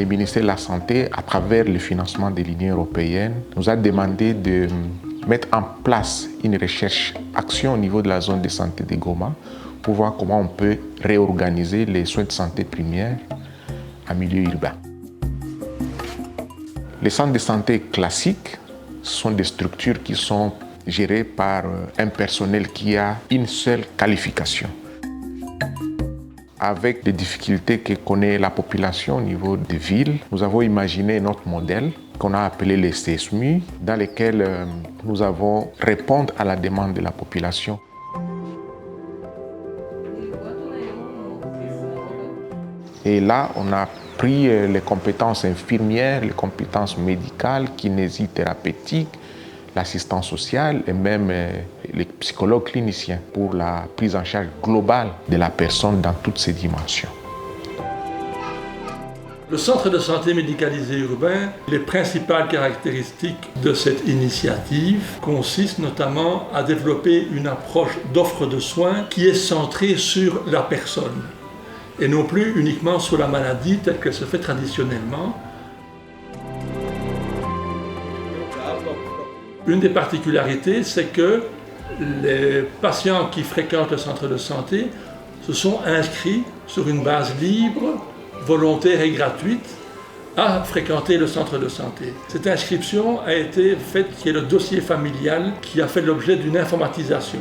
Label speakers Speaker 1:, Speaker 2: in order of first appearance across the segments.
Speaker 1: le ministère de la Santé, à travers le financement de l'Union européenne, nous a demandé de mettre en place une recherche-action au niveau de la zone de santé de Goma pour voir comment on peut réorganiser les soins de santé primaires en milieu urbain. Les centres de santé classiques sont des structures qui sont gérées par un personnel qui a une seule qualification. Avec les difficultés que connaît la population au niveau des villes, nous avons imaginé notre modèle qu'on a appelé les CSMU, dans lequel nous avons répondu à la demande de la population. Et là, on a pris les compétences infirmières, les compétences médicales, kinésithérapeutiques, l'assistance sociale et même les psychologues cliniciens pour la prise en charge globale de la personne dans toutes ses dimensions.
Speaker 2: Le centre de santé médicalisé urbain, les principales caractéristiques de cette initiative consistent notamment à développer une approche d'offre de soins qui est centrée sur la personne et non plus uniquement sur la maladie telle qu'elle se fait traditionnellement. Une des particularités, c'est que les patients qui fréquentent le centre de santé se sont inscrits sur une base libre, volontaire et gratuite à fréquenter le centre de santé. Cette inscription a été faite, qui est le dossier familial, qui a fait l'objet d'une informatisation.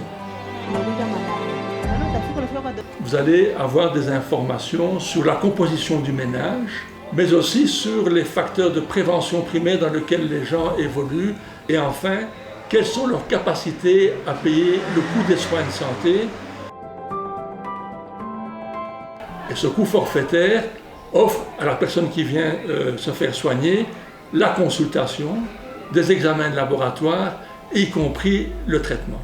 Speaker 2: Vous allez avoir des informations sur la composition du ménage, mais aussi sur les facteurs de prévention primaire dans lesquels les gens évoluent, et enfin, quelles sont leurs capacités à payer le coût des soins de santé. Et ce coût forfaitaire offre à la personne qui vient se faire soigner la consultation, des examens de laboratoire, y compris le traitement.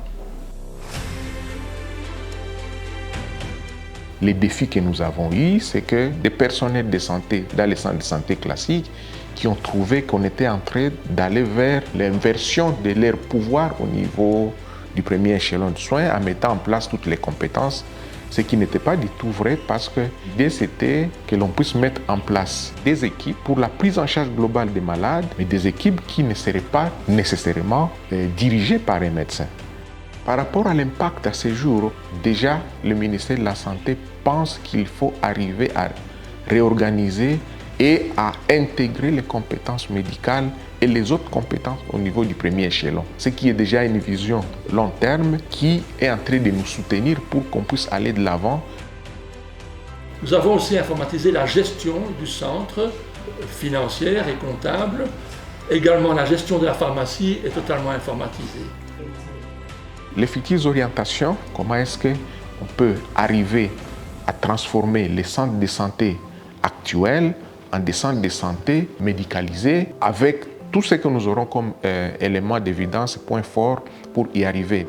Speaker 1: Les défis que nous avons eus, c'est que des personnels de santé dans les centres de santé classiques qui ont trouvé qu'on était en train d'aller vers l'inversion de leur pouvoir au niveau du premier échelon de soins en mettant en place toutes les compétences, ce qui n'était pas du tout vrai parce que l'idée c'était que l'on puisse mettre en place des équipes pour la prise en charge globale des malades, mais des équipes qui ne seraient pas nécessairement dirigées par un médecin. Par rapport à l'impact à ce jour, déjà le ministère de la Santé pense qu'il faut arriver à réorganiser et à intégrer les compétences médicales et les autres compétences au niveau du premier échelon. Ce qui est déjà une vision long terme qui est en train de nous soutenir pour qu'on puisse aller de l'avant.
Speaker 2: Nous avons aussi informatisé la gestion du centre, financière et comptable. Également, la gestion de la pharmacie est totalement informatisée.
Speaker 1: Les futures orientations, comment est-ce qu'on peut arriver à transformer les centres de santé actuels en des centres de santé médicalisés avec tout ce que nous aurons comme éléments d'évidence, points forts pour y arriver.